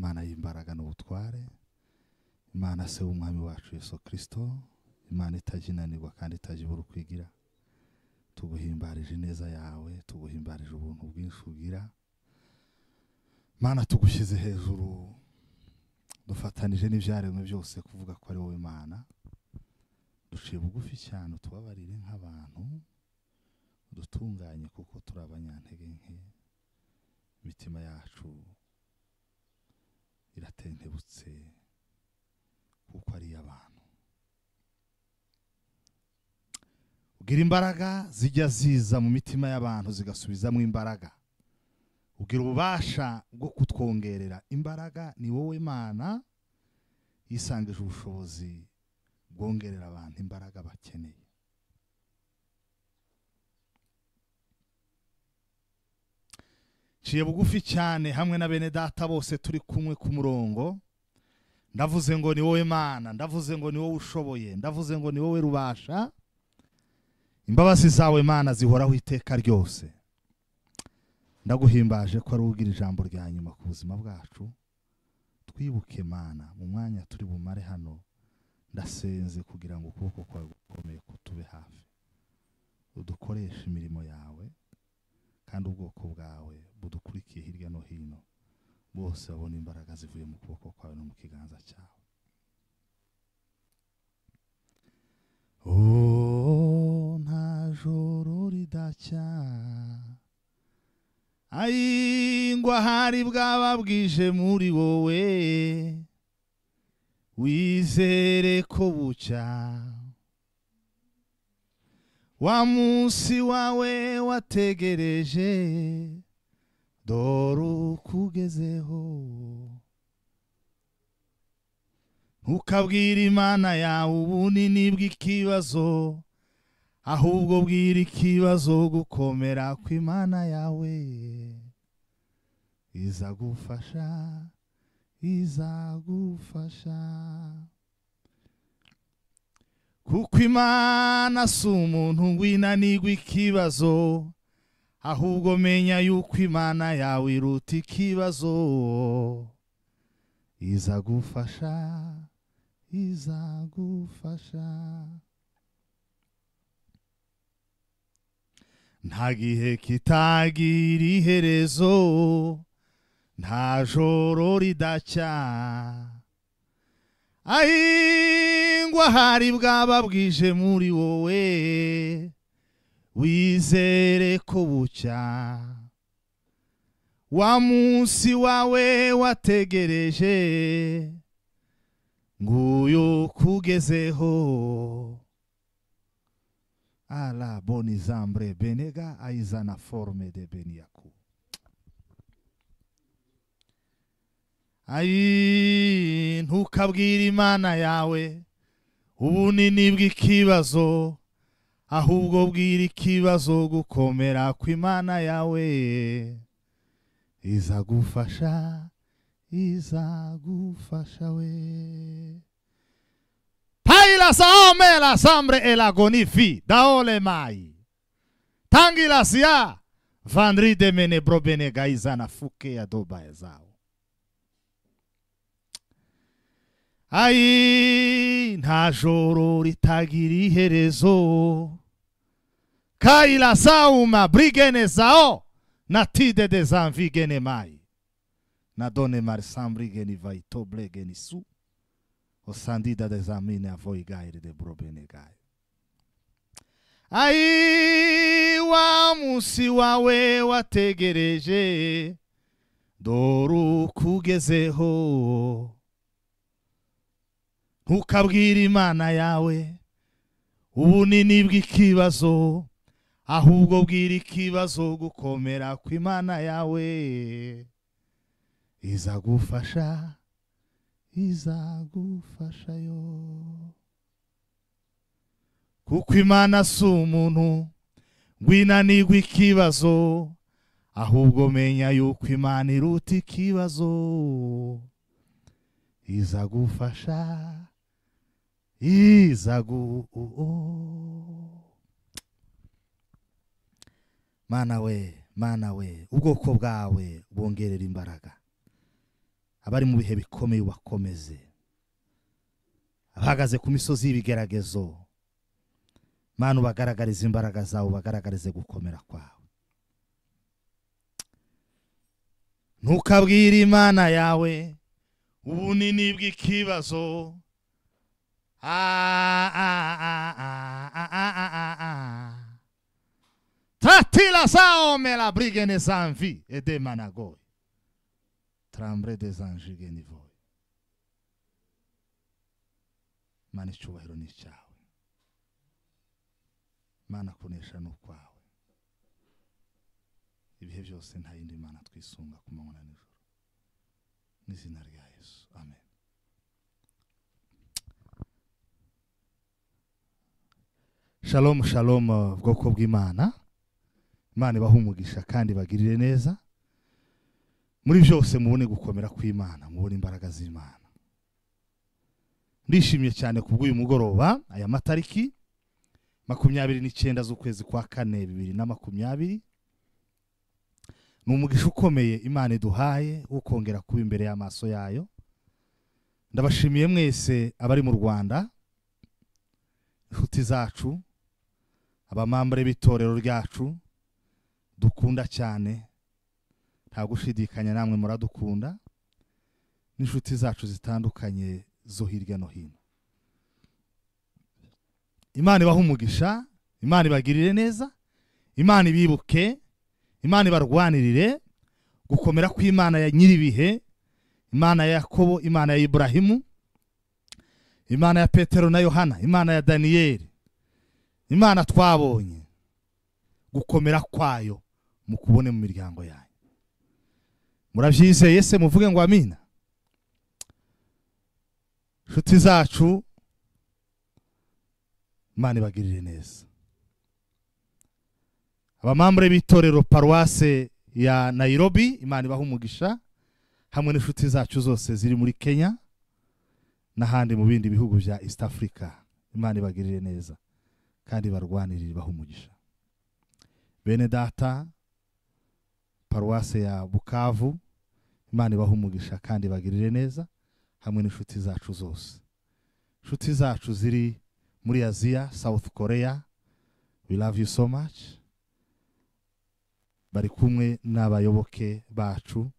Imana y'imbaraga n'ubutware, Imana se w'umwami wacu Yesu Kristo, Imana itajinanirwa kandi itajibura kwigira. Tuguhimbarije neza yawe, tuguhimbarije ubuntu bwinshi ugira. Mana tugushize hejuru, dufatanije n'ivyaremwe byose kuvuga ko ari wowe Mana. Duciye bugufi cyane utubabarire nk'abantu, dutunganye kuko turi abanyantege nke. Imitima yacu iratentebutse kuko ari abantu. Ugira imbaraga zijya ziza mu mitima y'abantu zigasubizamo imbaraga. Ugira ububasha bwo kutwongerera imbaraga. Ni wowe Mana yisangije ubushobozi bwongerera abantu imbaraga bakeneye. Ciye bugufi cyane hamwe na bene data bose turi kumwe ku murongo. Ndavuze ngo ni wowe Mana, ndavuze ngo ni wowe ushoboye, ndavuze ngo ni wowe rubasha. Imbabazi zawe Mana zihoraho iteka ryose. Ndaguhimbaje ko ari ugira ijambo rya nyuma ku buzima bwacu. Twibuke Mana mu mwanya turi bumare hano. Ndasenze kugira ngo ukuboko kwawe gukomeye kutube hafi. Udukoresha imirimo yawe kandi ubwoko bwawe budukurikiye hirya no hino. Bose babona imbaraga zivuye mu kuboko kwawe no mu kiganza cyawe. Oh, nta joro ridacya, ayingwa hari bwaba bwije muri wowe. Wizere ko bucya, wa munsi wawe wategereje, dore ukugezeho. Ntukabwire Imana yawe ubunini bw'ikibazo, ahubwo bwira ikibazo gukomera kw'Imana yawe. Izagufasha, izagufasha. Kuko Imana si umuntu ngwinanirwa ikibazo, ahubwo menya yuko Imana yawe iruta ikibazo. Izagufasha, izagufasha. Nta gihe kitagira iherezo, nta joro ridacya, ayingwa hari bwaba bwije muri wowe. Wizere ko bucya, wa munsi wawe wategereje, nguyu kugezeho. Ala boni zambre benega aizana forme de beniaku. Ai ntukabwire Imana yawe ubunini bw'ikibazo, ahubwo bwira ikibazo gukomera kw'Imana yawe. Izagufasha, izagufasha we. Paila saome la sambre e la gonifi daole mai. Tangi la sia vandri de mene brobene gaizana fuke ya doba ezao. Ai nta joro ritagira iherezo, kaila sauma brigene zao natide de zanvigene mai. Nadone mar sambrigeni vai toblegeni su. O sandida de zamine avoi gaire de brobene gai. Ai wa musi wawe wategereje, doru kugezeho. Ntukabwire Imana yawe ubunini bw'ikibazo, ahubwo bwira ikibazo gukomera kw'Imana yawe. Izagufasha, izagufasha yo. Kuko Imana si umuntu ngwinanirwa ikibazo, ahubwo menya yuko Imana iruta ikibazo. Izagufasha, Mana we, ubwoko bwawe bongerera imbaraga. abari mu bihe bikomeye ubakomeze, abahagaze ku misozi y'ibigeragezo Mana ubagaragarize imbaraga zawe, ubagaragarize gukomera kwawe. Ntukabwire Imana yawe ubunini bw'ikibazo. Tatila sao me la brigene sanvi et de managoy. Trambre des anges genivoy. Mana icyubahiro ni cyawe. Mana kunesha no kwawe. Ibihe byose nta yindi Mana twisunga ku manywa n'ijoro. N'izina rya Yesu. Amen. Shalom shalom bwoko bw'Imana. Imana ibahe umugisha kandi bagirire neza. Muri byose mubone gukomera kw'Imana, mubone imbaraga z'Imana. Ndishimye cyane kubw'uyu mugoroba aya matariki 29 z'ukwezi kwa 4 2020. Ni umugisha ukomeye Imana iduhaye ukongera kuba imbere y'amaso yayo. Ndabashimiye mwese abari mu Rwanda, inshuti zacu, abamambare b'itorero ryacu dukunda cyane, nta gushidikanya namwe muradukunda, n'inshuti zacu zitandukanye zo hirya no hino. Imana ibahe umugisha, Imana ibagirire neza, Imana ibibuke, Imana ibarwanirire gukomera kw'Imana ya nyiribihe, Imana ya Yakobo, Imana ya Ibrahimu, Imana ya Petero na Yohana, Imana ya Daniyeli, Imana twabonye gukomera kwayo mukubone mu miryango yanyu. Murabyizeye se muvuge ngo amina. Nshuti zacu, Imana ibagirire neza. Abamambure b'itorero Paroisse ya Nairobi, Imana ibahe umugisha, hamwe n'inshuti zacu zose ziri muri Kenya n'ahandi mu bindi bihugu bya East Africa. Imana ibagirire neza kandi barwanirire ibahe umugisha. Bene data Paroisse ya Bukavu, Imana ibahe umugisha kandi bagirire neza, hamwe n'inshuti zacu zose. Inshuti zacu ziri muri Asia, South Korea, we love you so much. Bari kumwe n'abayoboke bacu,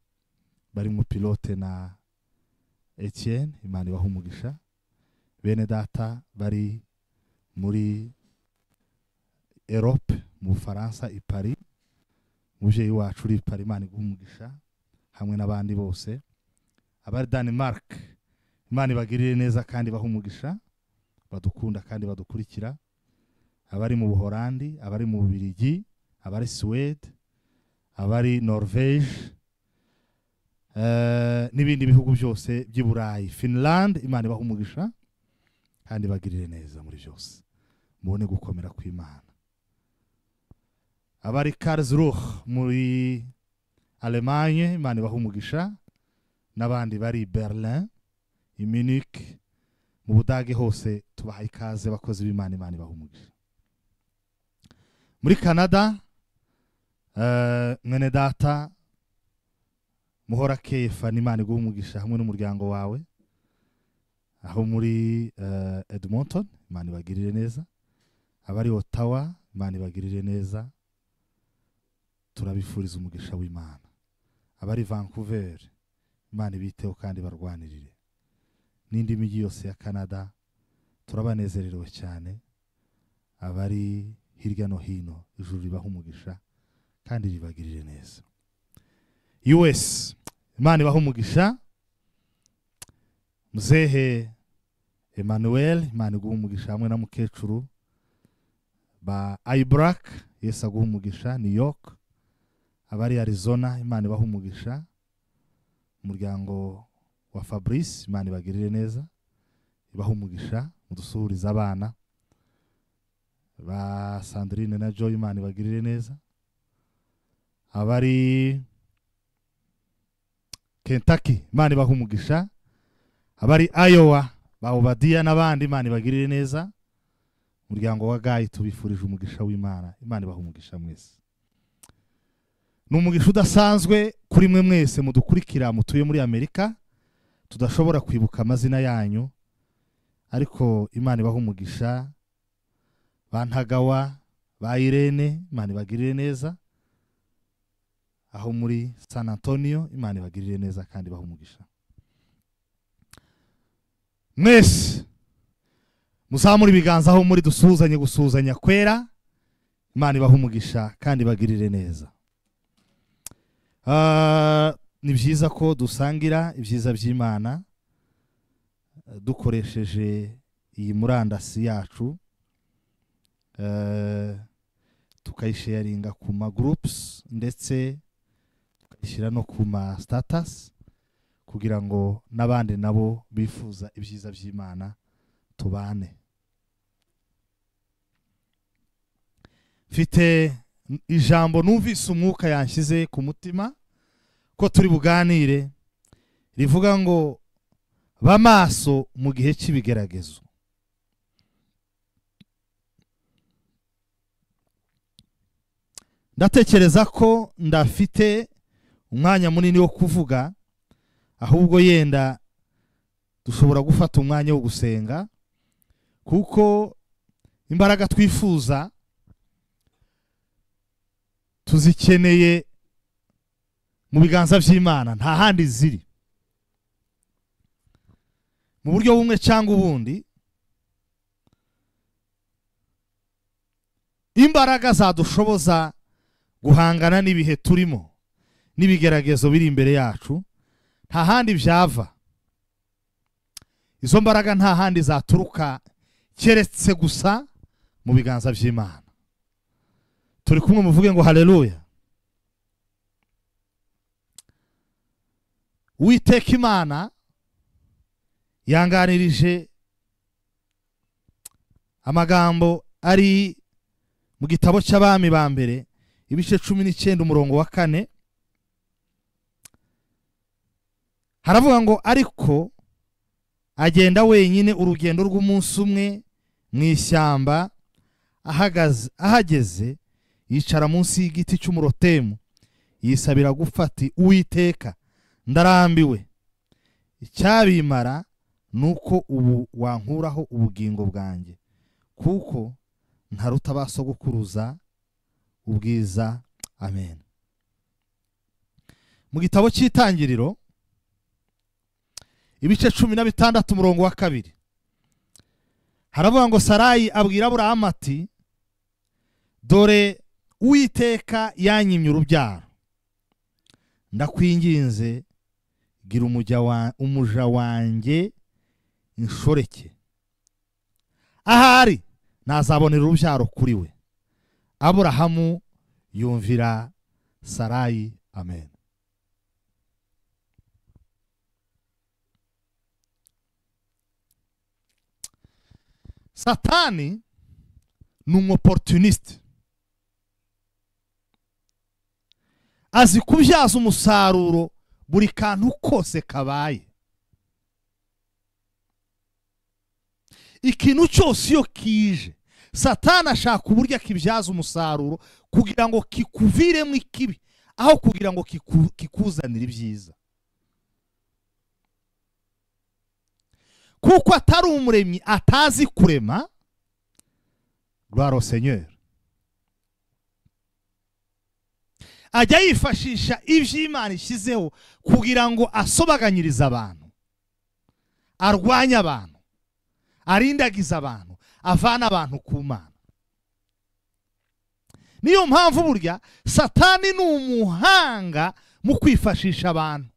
bari mu pilote na Etienne, Imana ibahe umugisha. Bene data bari muri Europe, mu Faransa, i Paris, muvyeyi wacu uri Paris, Imana iguhe umugisha, hamwe n'abandi bose. Abari Denmark, Imana ibagirire neza kandi ibahe umugisha, badukunda kandi badukurikira. Abari mu Buholandi, abari mu Bubiligi, abari Sweden, abari Norvege, n'ibindi bihugu byose by'i Burayi, Finland, Imana ibahe umugisha kandi bagirire neza muri byose, mubone gukomera kw'Imana. Abari Karlsruhe muri Allemagne, Imana ibahe umugisha, n'abandi bari Berlin, i Munich, mu Budage hose tubaha ikaze bakozi b'Imana, Imana ibahe umugisha. Muri Canada, mwene data Muhora Kefa, Imana iguhe umugisha hamwe n'umuryango wawe aho muri Edmonton, Imana ibagirire neza. Abari Ottawa, Imana ibagirire neza, turabifuriza umugisha w'Imana. Abari Vancouver, Imana ibiteho kandi barwanirire. N'indi migi yose ya Canada turabanezererewe cyane. Abari hirya no hino, ijuru ribaha umugisha kandi ribagirire neza. US, Imana ibaha umugisha. Muzehe Emmanuel, Imana iguhe umugisha hamwe na mukecuru ba Ibrak, Yesu aguhe umugisha. New York, abari Arizona, Imana ibahe umugisha. Umuryango wa Fabrice, Imana ibagirire neza, ibahe umugisha. Mudusuhuriza abana ba Sandrine na Joy, Imana ibagirire neza. Abari Kentucky, Imana ibahe umugisha. Abari Iowa, ba Obadiya n'abandi, Imana ibagirire neza. Umuryango wa Gayi tubifurije umugisha w'Imana, Imana ibahe umugisha mwese. N'umugisha udasanzwe kuri mwe mwese mudukurikira mutuye muri Amerika, tudashobora kwibuka amazina yanyu, ariko Imana ibaha umugisha. Bantagawa, ba Irene, Imana ibagirire neza. Aho muri San Antonio, Imana ibagirire neza kandi ibaha umugisha. Mwese muzamura ibiganza aho muri, dusuhuzanye gusuhuzanya kwera. Imana ibaha umugisha kandi ibagirire neza. Ni byiza ko dusangira ibyiza by'Imana dukoresheje iyi murandasi yacu, tukayisharinga ku ma groups ndetse tukayishyira no ku ma status, kugira ngo n'abandi nabo bifuza ibyiza by'Imana tubane. Mfite ijambo numvise umwuka yanshyize ku mutima ko turi buganire, rivuga ngo bamaso mu gihe cy'ibigeragezo. Ndatekereza ko ndafite umwanya munini wo kuvuga, ahubwo yenda dushobora gufata umwanya wo gusenga, kuko imbaraga twifuza tuzikeneye mu biganza by'Imana, nta handi ziri. Mu buryo bumwe cyangwa ubundi, imbaraga zadushoboza guhangana n'ibihe turimo n'ibigeragezo biri imbere yacu, nta handi byava. Izo mbaraga nta handi zaturuka keretse gusa mu biganza by'Imana. Turi kumwe, muvuge ngo haleluya. Uwiteka Imana yanganirije amagambo ari mu gitabo cy'Abami ba mbere, ibice 19 umurongo wa 4. Haravuga ngo ariko agenda wenyine urugendo rw'umunsi umwe mu ishyamba, ahageze yicara munsi y'igiti cy'umurotemu, yisabira gufati Uwiteka, ndarambiwe, icyabimara nuko ubu wankuraho ubugingo bwanjye, kuko ntaruta basogokuruza ubwiza. Amen. Mu gitabo cy'Itangiriro ibice 16 umurongo wa 2 haravuga ngo Sarayi abwira Aburahamu ati, dore Uwiteka yanyimye urubyaro, ndakwinginze gira umuja wanjye inshoreke, ahari nazabonera urubyaro kuri we. Aburahamu yumvira Sarayi. Amen. Satani ni umopportuniste, azi kubyaza umusaruro buri kantu kose kabaye. Ikintu cyose iyo kije, Satani ashaka uburyo akibyaza umusaruro kugira ngo kikuviremo ikibi, aho kugira ngo kikuzanire ibyiza. Kuko atari umuremyi, atazi kurema. Gloire au Seigneur. Ajya yifashisha iby'Imana ishyizeho kugira ngo asobaganyirize abantu, arwanye abantu, arindagiza abantu, avana abantu ku Mana. Niyo mpamvu burya Satani ni umuhanga mu kwifashisha abantu.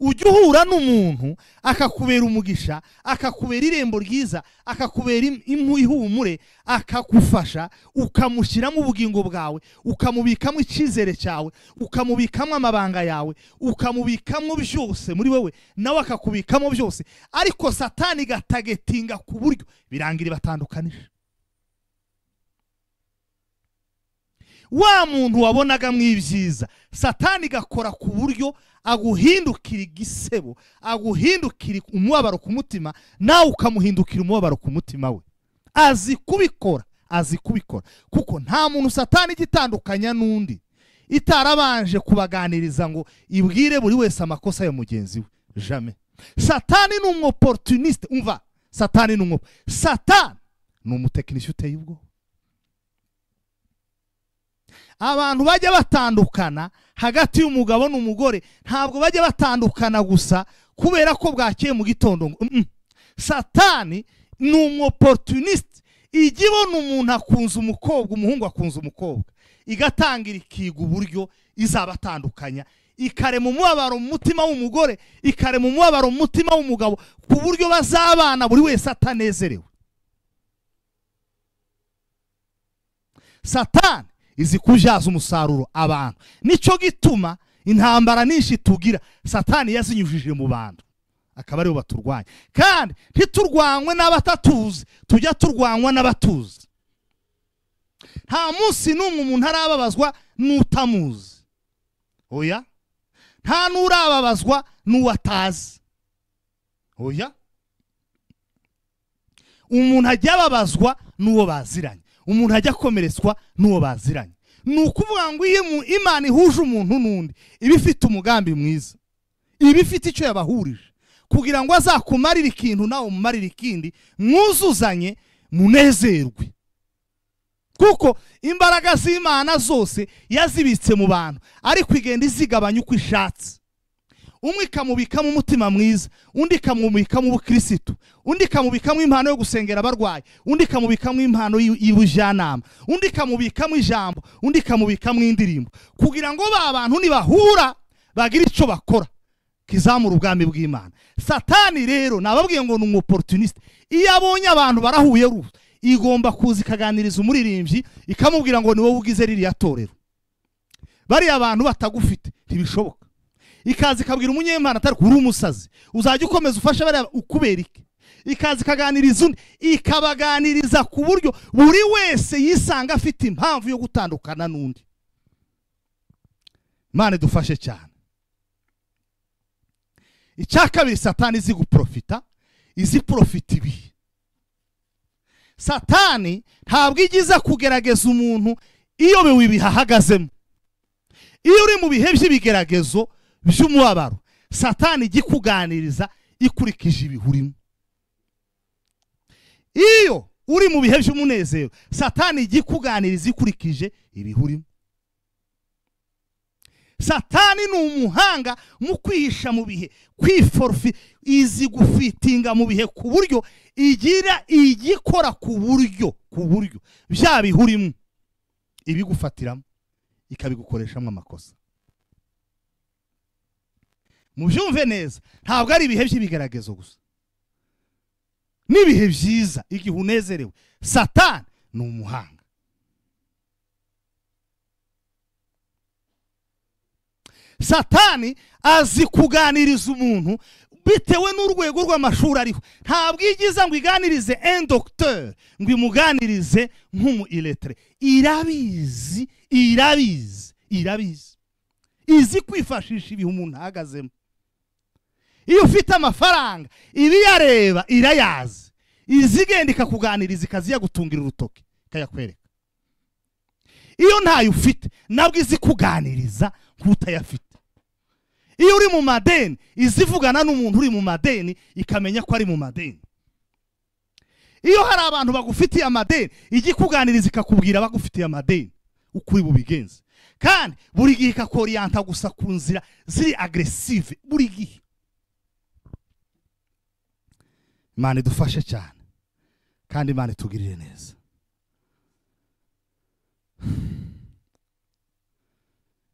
Ujya uhura n'umuntu akakubera umugisha, akakubera irembo ryiza, akakubera ihumure, akagufasha, ukamushyiramo ubugingo bwawe, ukamubikamo icyizere cyawe, ukamubikamo amabanga yawe, ukamubikamo byose muri wewe, nawe akakubikamo byose. Ariko Satani gatagetinga ku buryo birangira batandukanije. Wa muntu wabonaga mw'ibyiza, Satani gakora ku buryo aguhindukira igisebo, aguhindukira umubabaro ku mutima, nawe ukamuhindukira umubabaro ku mutima we. Azi kubikora, azi kubikora, kuko nta muntu Satani gitandukanya n'undi itarabanje kubaganiriza ngo ibwire buri wese amakosa ya mugenzi we. jamais. Satani ni umopportuniste. Umva, Satani ni Satani ni umutekinisiye uteye ubwoba. Abantu bajya batandukana hagati y'umugabo n'umugore, ntabwo bajya batandukana gusa kubera ko bwakeye mu gitondo. Satani ni umopportuniste. Igibona umuntu akunze umukobwa, umuhungu akunze umukobwa, igatangira ikiga uburyo izabatandukanya, ikarema umubabaro mu mutima w'umugore, ikarema umubabaro mu mutima w'umugabo, ku buryo bazabana buri wese atanezerewe. Satani izi kubyaza umusaruro abantu. Nico gituma intambara nyinshi tugira Satani yazinyujije mu bantu, akaba aribo baturwanya. Kandi ntiturwanywe n'abatatuzi, tujya turwanywa n'abatuzi. Nta munsi n'umwe umuntu arababazwa n'utamuzi. Oya, nta n'urababazwa n'uwatazi. Oya, umuntu ajya ababazwa n'uwo baziranye, umuntu ajya akomeretswa n'uwo baziranye. Ni ukuvuga ngo iyo Imana ihuje umuntu n'undi, iba ifite umugambi mwiza, iba ifite icyo yabahurije, kugira ngo azakumarire ikintu nawe umumarire ikindi, mwuzuzanye munezerwe. Kuko imbaraga z'Imana zose yazibitse mu bantu, ariko igenda izigabanya uko ishatse. Umwe ikamubikamo umutima mwiza, undi ikamubikamo ubukristo, undi ikamubikamo impano yo gusengera abarwayi, undi ikamubikamo impano y'ubujyanama, undi ikamubikamo ijambo, undi ikamubikamo indirimbo, kugira ngo ba bantu nibahura bagire icyo bakora kizamura ubwami bw'Imana. Satani rero nababwiye ngo ni umopportuniste. Iyo abonye abantu barahuye rusa, igomba kuza ikaganiriza umuririmbyi, ikamubwira ngo ni wowe ugize ririya torero. Bari abantu batagufite ntibishoboka. Ikaza ikabwira umunyemana atari uri umusazi, uzajya ukomeza ufasha bari ukubera iki. Ikaza ikaganiriza undi, ikabaganiriza ku buryo buri wese yisanga afite impamvu yo gutandukana n'undi. Imana dufashe cyane. Icyakabiri, Satani izi guprofita, izi profita ibihe. Satani ntabwo igiza kugerageza umuntu iyo bewe ibihahagazemo. Iyo uri mu bihe by'ibigeragezo by'umubabaro, Satani igikuganiriza ikurikije ibihurimo. Iyo uri mu bihe by'umunezero, Satani igikuganiriza ikurikije ibihurimo. Satani ni umuhanga mu kwihisha mu bihe, kwiforfi, izi gufitinga mu bihe, ku buryo igira igikora ku buryo bya bihurimo ibigufatiramo ikabigukoreshamo amakosa. Mubyumve neza, ntabwo ari ibihe by'ibigeragezo gusa, n'ibihe byiza igihe unezerewe. Satani ni umuhanga. Satani azi kuganiriza umuntu bitewe n'urwego rw'amashuri ariho. Ntabwo igiza ngo iganirize un docteur, ngo imuganirize nk'umu illettré. Irabizi izi kwifashisha ibihe umuntu ahagazemo. Iyo ufite amafaranga ibiyareba irayazi, izigenda ikakuganiriza ikaziya gutungira urutoke ikayakwereka. Iyo ntayo ufite nabwo izi kuganiriza nk'utayafite. Iyo uri mu madeni izivugana n'umuntu uri mu madeni ikamenya ko ari mu madeni. Iyo hari abantu bagufitiye amadeni igikuganiriza ikakubwira bagufitiye amadeni ukuri bubigenze. Kandi buri gihe ikakoriyanta gusa ku nzira ziri aggressive buri gihe. Imana idufashe cyane kandi Imana itugirire neza.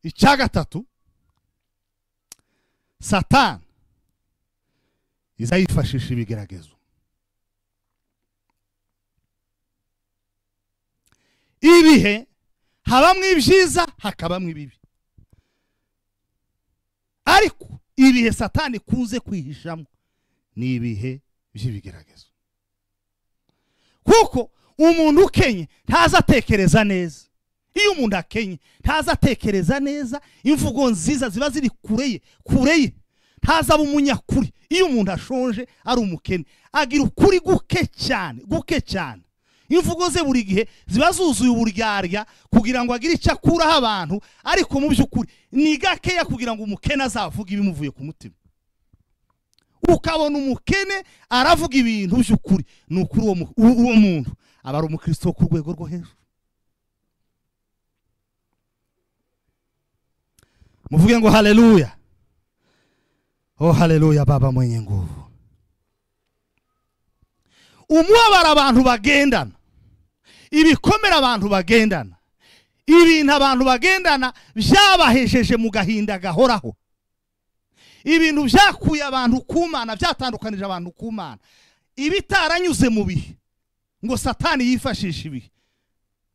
Icya gatatu, Satani izayifashisha ibigeragezo. Ibihe habamwe ibyiza hakabamwe ibibi, ariko ibihe Satani kuze kwihishamo ni ibihe by'ibigeragezo. Kuko umuntu ukenye ntazatekereza neza. Iyo umuntu akenye ntazatekereza neza, imvugo nziza ziba ziri kureye ntazaba umunyakuri. Iyo umuntu ashonje ari umukene agira ukuri guke cyane. Imvugo ze buri gihe ziba zuzuye uburyarya kugira ngo agire icyo akuraho abantu, ariko mu by'ukuri ni gakeya kugira ngo umukene azavuge ibimuvuye ku mutima. ukabona umukene aravuga ibintu by'ukuri, ni ukuri uwo muntu aba ari umukristo ku rwego rwo hejuru. Muvuge ngo haleluya. Oh haleluya Baba mwenye nguvu. Umubabaro abantu bagendana, ibikomera abantu bagendana, ibintu abantu bagendana byabahejeje mu gahinda gahoraho, ibintu byakuye abantu kumana, byatandukanije abantu kumana, ibitaranyuze mu bihe ngo Satani yifashisha ibihe,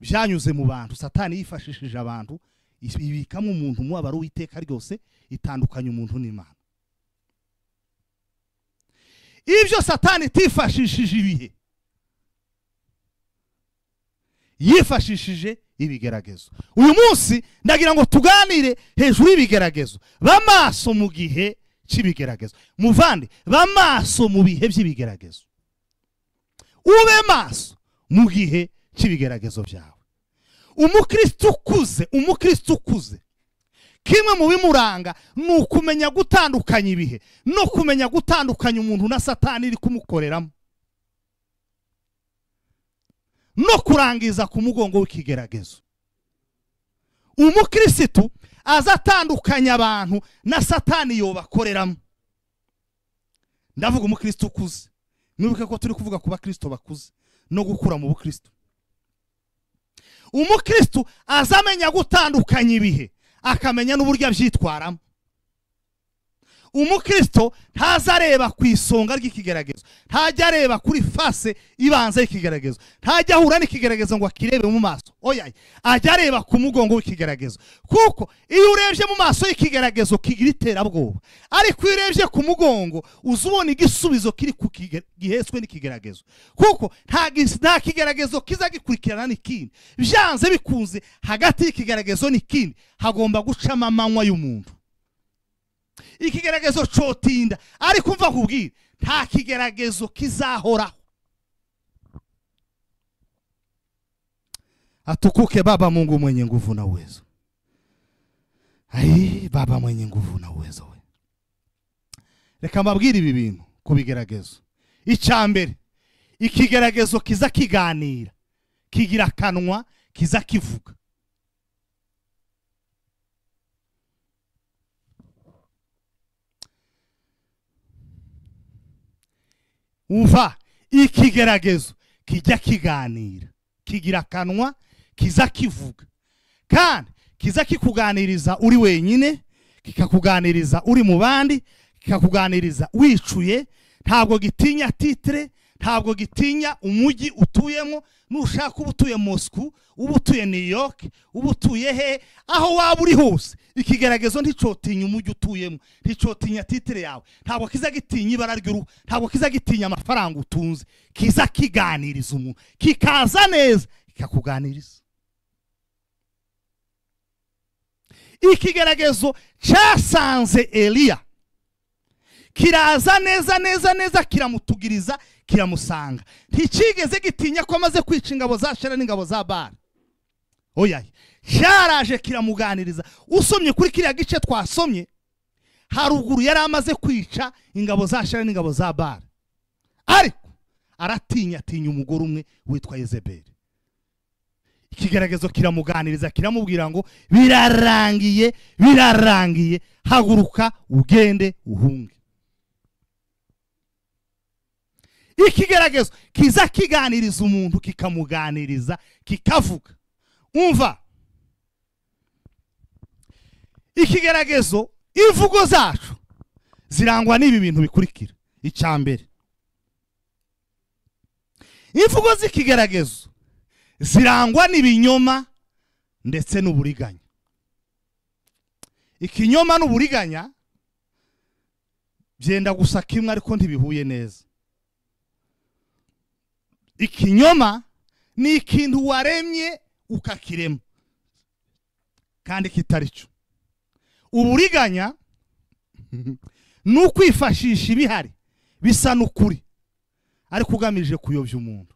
byanyuze mu bantu. Satani yifashishije abantu ibikamo umuntu umubabaro w'iteka ryose, itandukanye umuntu n'Imana. Ibyo Satani tifashishije ibihe, yifashishije ibigeragezo. Uyu munsi ndagira ngo tuganire hejuru y'ibigeragezo. Bamaso mu gihe cy'ibigeragezo. Muvande, bamaso mu bihe by'ibigeragezo. Ube maso mu gihe cy'ibigeragezo byawe. Umukristo ukuze, kimwe mu bimuranga ni ukumenya gutandukanya ibihe no kumenya gutandukanya umuntu na Satani iri kumukoreramo, no kurangiza ku mugongo w'ikigeragezo. Umukristo azatandukanya abantu na Satani yobakoreramo. Ndavuga umukristo ukuze. Mwibuke ko turi kuvuga ku bakristo bakuze no gukura mu bukristo. Umukristo azamenya gutandukanya ibihe, akamenya n'uburyo abyitwaramo. Umukristo ntazareba ku isonga ry'ikigeragezo, ntajya areba kuri face ibanza y'ikigeragezo, ntajya ahura n'ikigeragezo ngo akirebe mu maso. Oya, ajya areba ku mugongo w'ikigeragezo, kuko iyo urebye mu maso y'ikigeragezo kigira iterabwoba, ariko iyo urebye ku mugongo uzubona igisubizo kiri ku giheswe n'ikigeragezo, kuko nta kigeragezo kiza gikurikirana n'ikindi. Byanze bikunze hagati y'ikigeragezo n'ikindi hagomba gucamo amanywa y'umuntu. Ikigeragezo cotinda, ariko umva kubwira, nta kigeragezo kizahoraho. Atukuke Baba Mungu mwenye nguvu na uwezo. Ai Baba mwenye nguvu na uwezo we. Reka mbabwire ibi bintu ku bigeragezo. Icyambere, ikigeragezo kiza kiganira, kigira kanwa, kiza kivuga. Umva, ikigeragezo kijya kiganira, kigira kanwa, kiza kivuga, kandi kiza kikuganiriza uri wenyine, kikakuganiriza uri mu bandi, kikakuganiriza wicuye. Ntabwo gitinya titre, ntabwo gitinya umujyi utuyemo. Nushaka uba utuye Moscow, uba utuye New York, uba utuye he, aho waba uri hose, ikigeragezo nticotinya umujyi utuyemo, nticotinya titre yawe, ntabwo kiza gitinya ibara ry'uruhu, ntabwo kiza gitinya amafaranga utunze. Kiza kiganiriza umuntu, kikaza neza kikakuganiriza. Ikigeragezo cyasanze Eliya, kiraza neza kiramutugiriza, kiramusanga. Ntikigeze gitinya ko amaze kwica ingabo za Shera n'ingabo za Bari. Oya, cyaraje kiramuganiriza. Usomye kuri kiriya gice twasomye haruguru, yari amaze kwica ingabo za Shera n'ingabo za Bari, ariko atinya umugore umwe witwa Yezebeli. Ikigeragezo kiramuganiriza, kiramubwira ngo birarangiye, haguruka ugende uhunge. Ikigeragezo kiza kiganiriza umuntu, kikamuganiriza, kikavuga. Umva, ikigeragezo, imvugo zacu zirangwa n'ibi bintu bikurikira. Icyambere, imvugo z'ikigeragezo zirangwa n'ibinyoma ndetse n'uburiganya. Ikinyoma n'uburiganya byenda gusa kimwe, ariko ntibihuye neza. Ikinyoma ni ikintu waremye ukakirema kandi kitari cyo. Uburiganya ni ukwifashisha ibihari bisa n'ukuri, ariko ugamije kuyobya umuntu.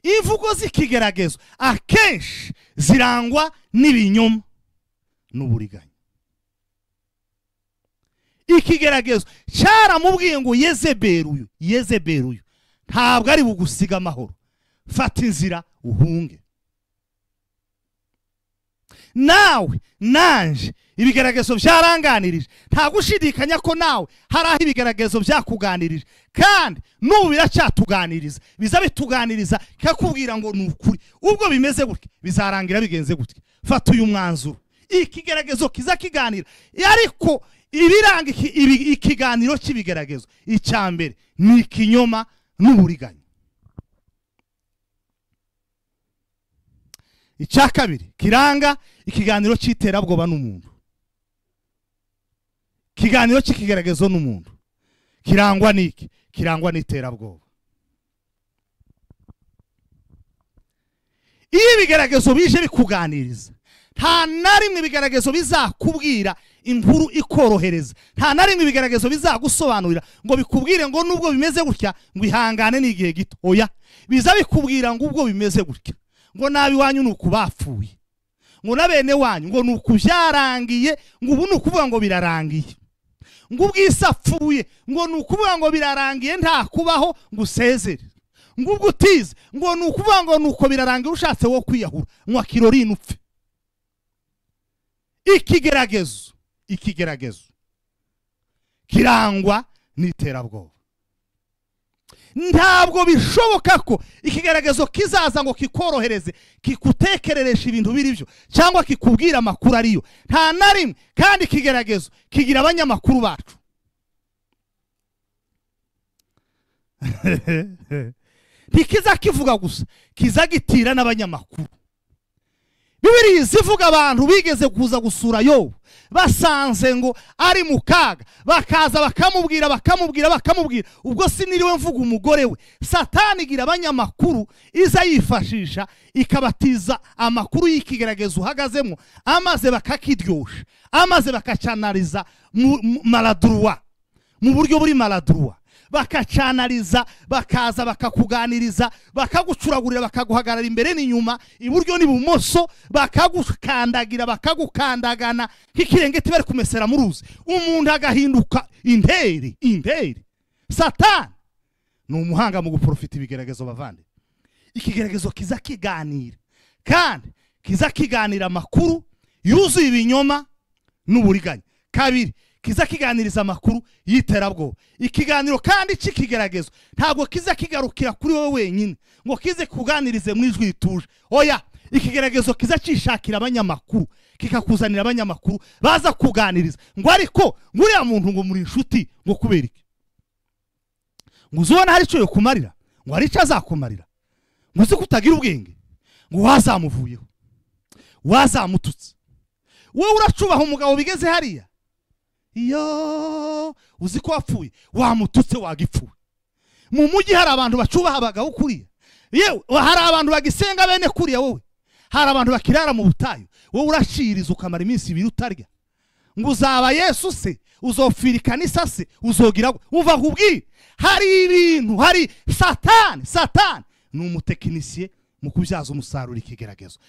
Imvugo z'ikigeragezo akenshi zirangwa n'ibinyoma n'uburiganya. ikigeragezo cyaramubwiye ngo Yezebeli uyu ntabwo ari bugusiga amahoro, fata inzira uhunge. Nawe nanje ibigeragezo byaranganirije, nta gushidikanya ko nawe hari aho ibigeragezo byakuganirije, kandi n'ubu biracyatuganiriza, biza bituganiriza kakubwira ngo ni ukuri. Ubwo bimeze gutya bizarangira bigenze gutya. Fata uyu mwanzuro, ikigeragezo kiza kiganira. Ariko ibiranga ikiganiro cy'ibigeragezo, icyambere ni ikinyoma n'uburiganya. Icya kabiri kiranga ikiganiro cy'iterabwoba n'umuntu, ikiganiro cy'ikigeragezo n'umuntu kirangwa n'iki? Kirangwa n'iterabwoba. Iyo ibigeragezo bije bikuganiriza, nta na rimwe ibigeragezo bizakubwira inkuru ikorohereza, nta na rimwe ibigeragezo bizagusobanurira ngo bikubwire ngo nubwo bimeze gutya ngo ihangane n'igihe gito. Oya, biza bikubwira ngo ubwo bimeze gutya ngo nabi wanyu nuko bapfuye, ngo nabene wanyu ngo nuko byarangiye, ngo ubu nukuvuga ngo birarangiye, ngo ubwisapfuye ngo nukuvuga ngo birarangiye nta kubaho ngo usezere, ngo ubwo utize ngo nukuvuga ngo nuko birarangiye ushatse wo kwiyahura ngo akirorine upfe. Ikigeragezo kirangwa n'iterabwoba. Ntabwo bishoboka ko ikigeragezo kizaza ngo kikorohereze, kikutekereresha ibintu biri byo, cyangwa kikubwira amakuru ariyo. Nta na rimwe. Kandi ikigeragezo kigira abanyamakuru bacu. Ntikiza kivuga gusa, kiza gitira n'abanyamakuru. Bibiliya zivuga abantu bigeze kuza gusura Yobu, basanze ngo ari mu kaga, bakaza bakamubwira. Ubwo siniriwe mvuga umugore we, Satani igira abanyamakuru iza yifashisha ikabatiza amakuru y'ikigeragezo uhagazemo, amaze bakakiryosha, amaze bakacanariza maladroit, mu buryo buri maladroit, bakacanariza, bakaza bakakuganiriza, bakagucuragurira, bakaguhagarara imbere n'inyuma, iburyo n'ibumoso, bakagukandagira, bakagukandagana nk'ikirengeti bari kumesera mu ruzi, umuntu agahinduka interi. Satani ni umuhanga mu guprofita ibigeragezo bavande. Ikigeragezo kiza kiganira, kandi kiza kiganira amakuru yuzuye ibinyoma n'uburiganya. Kabiri, kiza kiganiriza amakuru y'iterabwoba. Ikiganiro kandi cy'ikigeragezo ntabwo kiza kigarukira kuri wowe wenyine ngo kize kuganirize mu ijwi rituje. Oya, ikigeragezo kiza cishakira abanyamakuru, kikakuzanira abanyamakuru baza kuganiriza ngo ariko nguriya muntu ngo muri inshuti ngo kubera iki, ngo uzubona hari cyo yo kumarira, ngo hari cyo azakumarira, ngo uzi kutagira ubwenge, ngo wazamuvuyeho, wazamututse, wowe uracubaha umugabo bigeze hariya, iyo uzi ko wapfuye, wamututse wagipfuye. Mu mujyi hari abantu bacubaha abagabo kuriya, yewe hari abantu bagisenga bene kuriya, wowe hari abantu bakirara mu butayu, wowe urashiriza ukamara iminsi 2 utarya, ngo uzaba Yesu se, uzopfira ikanisa se, uzogira uva kubwira. Hari ibintu, hari Satani ni umutekinisiye mu kubyaza umusaruro ikigeragezo,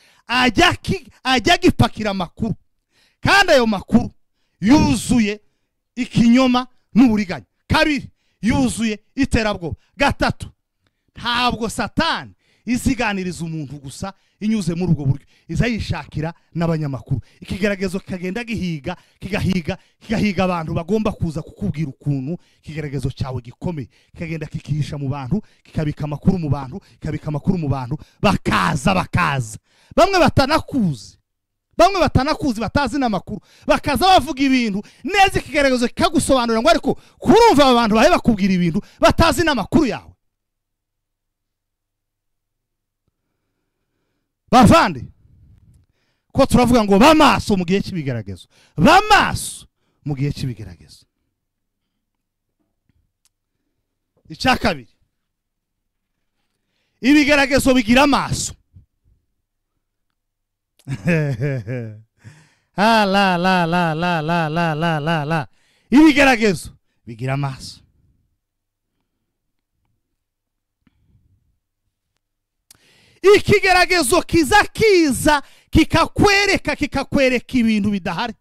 ajya gipakira amakuru, kandi ayo makuru yuzuye ikinyoma n'uburiganya. Kabiri, yuzuye iterabwoba. Gatatu, ntabwo Satani iziganiriza umuntu gusa inyuze muri ubwo buryo, iza yishakira n'abanyamakuru. Ikigeragezo kagenda kigahiga abantu bagomba kuza kukubwira ukuntu ikigeragezo cyawe gikomeye, kagenda kikihisha mu bantu, kikabika amakuru mu bantu, bakaza bamwe batanakuzi batazi n'amakuru, bakaza bavuga ibintu neza, ikigeragezo kikagusobanurira ngo ariko kurumva abantu bahe bakubwira ibintu batazi n'amakuru yawe. Bavande, ko turavuga ngo bamaso mu gihe cy'ibigeragezo, bamaso mu gihe cy'ibigeragezo. Icya kabiri, ibigeragezo bigira amaso. La ibigeragezo bigira amaso. Ikigeragezo kiza kikakwereka ibintu bidahari,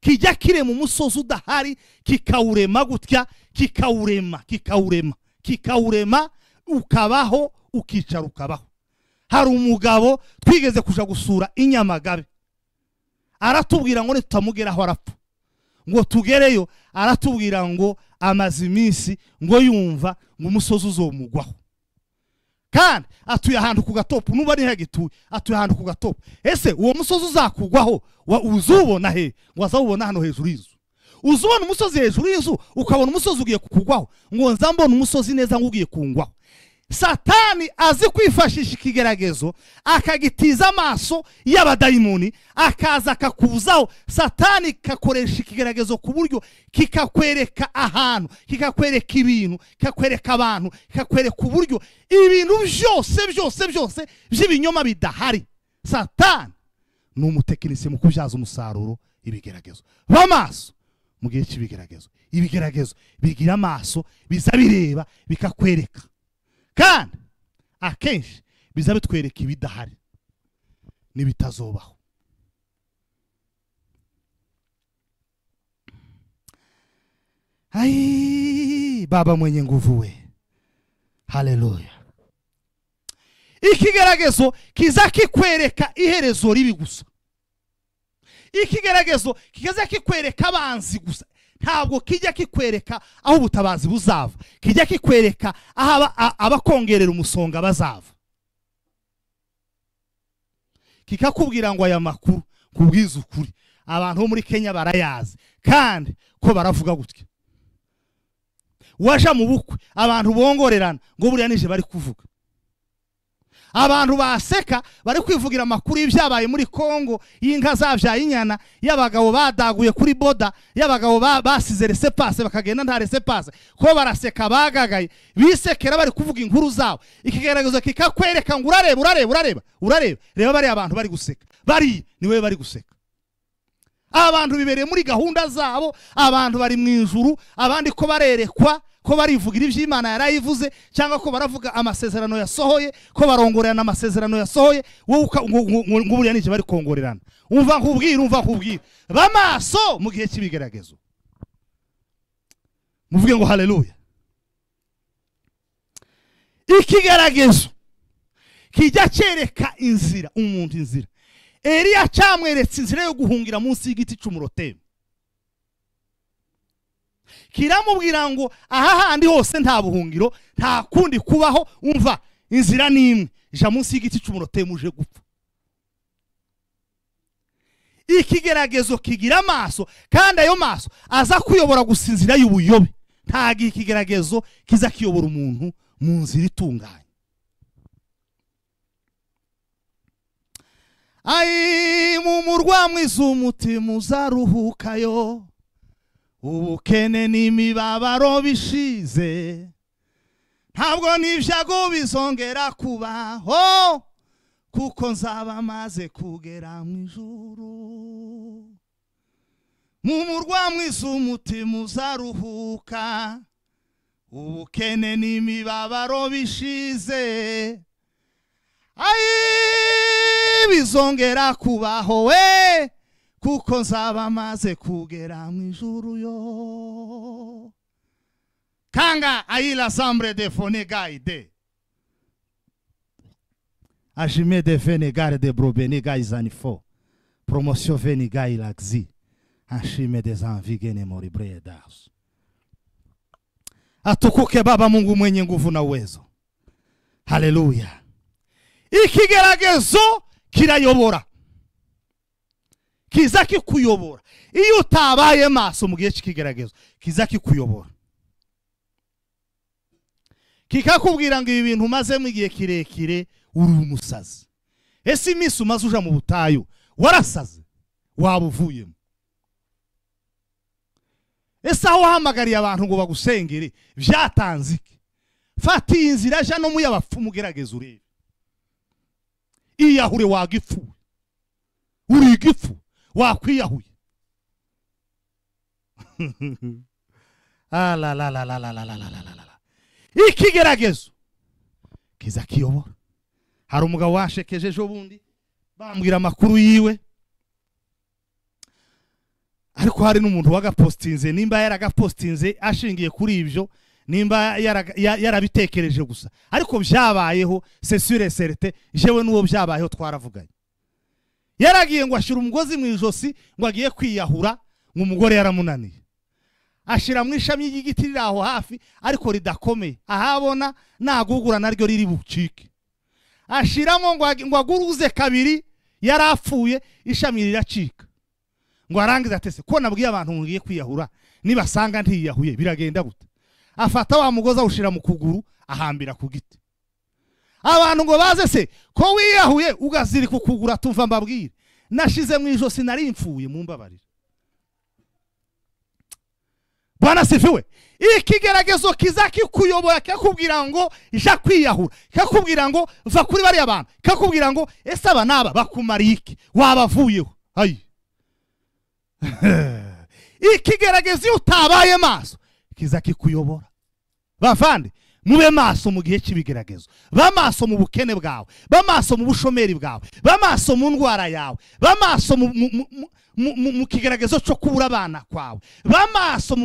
kijya kirema umusozi udahari kikawurema gutya, kikawurema ukabaho, ukicara ukabaho. Hari umugabo twigeze kuja gusura Inyamagabe, aratubwira ngo tutamugeraho arapfa, ngo tugereyo aratubwira ngo amaze iminsi ngo yumva ngo umusozi uzomugwaho, kandi atuye ahantu ku gatopu, nuba ni hagituye atuye ahantu ku gatopu. Ese uwo musozi uzakugwaho uzubona he? Ngo azawubona hano hejuru y'inzu. Uzubona umusozi hejuru y'inzu ukabona umusozi ugiye kukugwaho, ngo nzambona umusozi neza ngugiye kungwaho. Satani azi kwifashisha ikigeragezo akagitiza amaso y'abadayimoni, akaza akakuzaho. Satani kakoresha ikigeragezo ku buryo kikakwereka ahantu, kikakwereka ibintu, kikakwereka abantu, kikakwereka uburyo ibintu byose by'ibinyoma bidahari. Satani ni umutekinisiye mu kubyaza umusaruro ibigeragezo. Bamaso mu gihe cy'ibigeragezo, ibigeragezo bigira amaso, biza bireba bikakwereka, kandi akenshi biza bitwereka ibidahari n'ibitazobaho. Ai baba mwenye nguvu we, haleluya. Ikigeragezo kiza kikwereka iherezo ribi gusa, ikigeragezo kiza kikwereka abanzi gusa, ntabwo kijya kikwereka aho ubutabazi buzava, kijya kikwereka aho abakongerera umusonga bazava. Kikakubwira ngo aya makuru kubwiza ukuri, abantu bo muri Kenya barayazi kandi ko baravuga gutya. Waja mu bukwe abantu bongorerana ngo buriya nije bari kuvuga, abantu baseka bari kwivugira amakuru y'ibyabaye muri Kongo, y'inka zavyaye inyana, y'abagabo badaguye kuri boda, y'abagabo basize resepase bakagenda nta resepase, ko baraseka bagagaye bisekera bari kuvuga inkuru zabo. Ikigeragezo kikakwereka ngo urareba reba bari abantu bari guseka, bari niwe bari guseka. Abantu bibereye muri gahunda zabo, abantu bari mu ijuru, abandi ko barerekwa ko barivugira iby'Imana yarayivuze, cyangwa ko baravuga amasezerano yasohoye, ko barongorerana amasezerano yasohoye. Wowe nguburiya nije bari kongorerana. Umva nkubwira bamaso mu gihe cy'ibigeragezo. Muvuge ngo haleluya. Ikigeragezo kijya cyereka inzira umuntu, inzira. Eliya cyamweretse inzira yo guhungira munsi y'igiti cy'umurotemu, kiramubwira ngo aha handi hose nta buhungiro, nta kundi kubaho. Umva, inzira ni imwe, ja munsi y'igiti cy'umurotemu uje gupfa. Ikigeragezo kigira amaso, kandi ayo maso aza kuyobora gusa inzira y'ubuyobe. Ntago ikigeragezo kiza kiyobora umuntu mu nzira itunganye. Ai mu murwa mwiza umutima uzaruhukayo, ubukene n'imibabaro bishize, ntabwo n'ibyago bizongera kubaho, kuko nzaba maze kugera mu ijuru. Mu murwa mwiza umutima uzaruhuka, ubukene n'imibabaro bishize, ai bizongera kubaho we, kuko nzaba maze kugera mu ijuru yo. Kanga aila sambre de fonegaide ajime de venegare de brobenega izanifo promotion veniga ilaxi ashime des envigene moribredas. Atukuke Baba Mungu mwenye nguvu na uwezo, haleluya. Ikigeragezo kirayobora, kiza kikuyobora. Iyo utabaye maso mu gihe cy'ikigeragezo kiza kikuyobora, kikakubwira ngo ibi bintu maze mu gihe kirekire uri umusazi. Ese iminsi umaze uja mu butayu warasaze, wabuvuyemo? Ese aho wahamagariye abantu ngo bagusengere byatanze iki? Fata iyi nzira ja no mu y'abapfumu, ugerageza urebe. Iyahure wagifu, uri igifu wakwiyahuye. Ikigeragezo kiza kiyobora. Hari umugabo washekeje ejo bundi bambwira amakuru yiwe, ariko hari n'umuntu wagapostinze, nimba yaragapostinze ashingiye kuri ibyo, nimba yarabitekereje gusa, ariko byabayeho c'est sûr et certain, jewe n'uwo byabayeho twaravuganye. Yaragiye ngo ashira umugozi mu ijosi ngo agiye kwiyahura, ngo umugore yaramunaniye, ashira mu ishami y'igiti riri aho hafi ariko ridakomeye, ahabona nagugura naryo riri bucike, ashiramo ngo aguruze kabiri, yarapfuye ishami riracika. Ngo arangiza atese ko nabwiye abantu ngiye kwiyahura, nibasanga ntiyahuye biragenda gute? Afata wa mugoza ushira mu kuguru ahambira ku giti. Abantu ngo baze se ko wiyahuye ugaziri ku kugura, tuva mbabwire nashize mu ijosi nari mfuye, mumbabarira. Bwana sifiwe. Ikigeragezo kizakikuyobora kakubwira ngo ija kwiyahura, kakubwira ngo va kuri bari abantu, kakubwira ngo ese aba naba bakumariye iki, wabavuyeho. Ayi ikigeragezo utabaye maso kizakikuyobora. Bavande mube maso mu gihe cy'ibigeragezo, bamaso mu bukene bwawe, bamaso mu bushomeri bwawe, bamaso mu ndwara yawe, bamaso mu kigeragezo cyo kubura abana kwawe, bamaso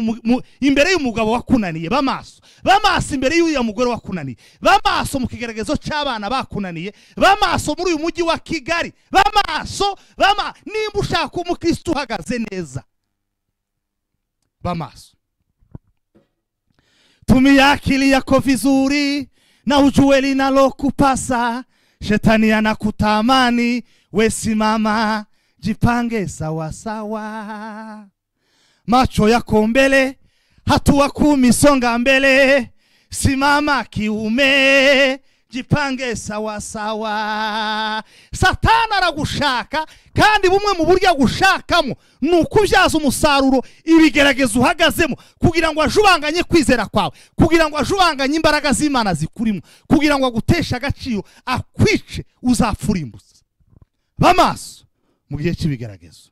imbere y'umugabo wakunaniye, bamaso imbere y'uyu mugore wakunaniye, bamaso mu kigeragezo cy'abana bakunaniye, bamaso muri uyu mujyi wa Kigali, bamaso nimba ushaka umukristo uhagaze neza, bamaso. Tumia akili yako vizuri na ujue linalokupasa, shetani anakutamani, we simama jipange sawa sawa. Macho yako mbele, hatua 10 songa mbele, simama kiume, jipange sawa sawa. Satana aragushaka, kandi bumwe mu buryo gushakamo nukubyaza umusaruro ibigeragezo uhagazemo, kugira ngo ajubanganye kwizera kwawe, kugira ngo ajubanganye imbaraga z'Imana zikurimo, kugira ngo agutesha agaciro, akwice, uzapfurimbuza. Bamaso mu gihe cy'ibigeragezo.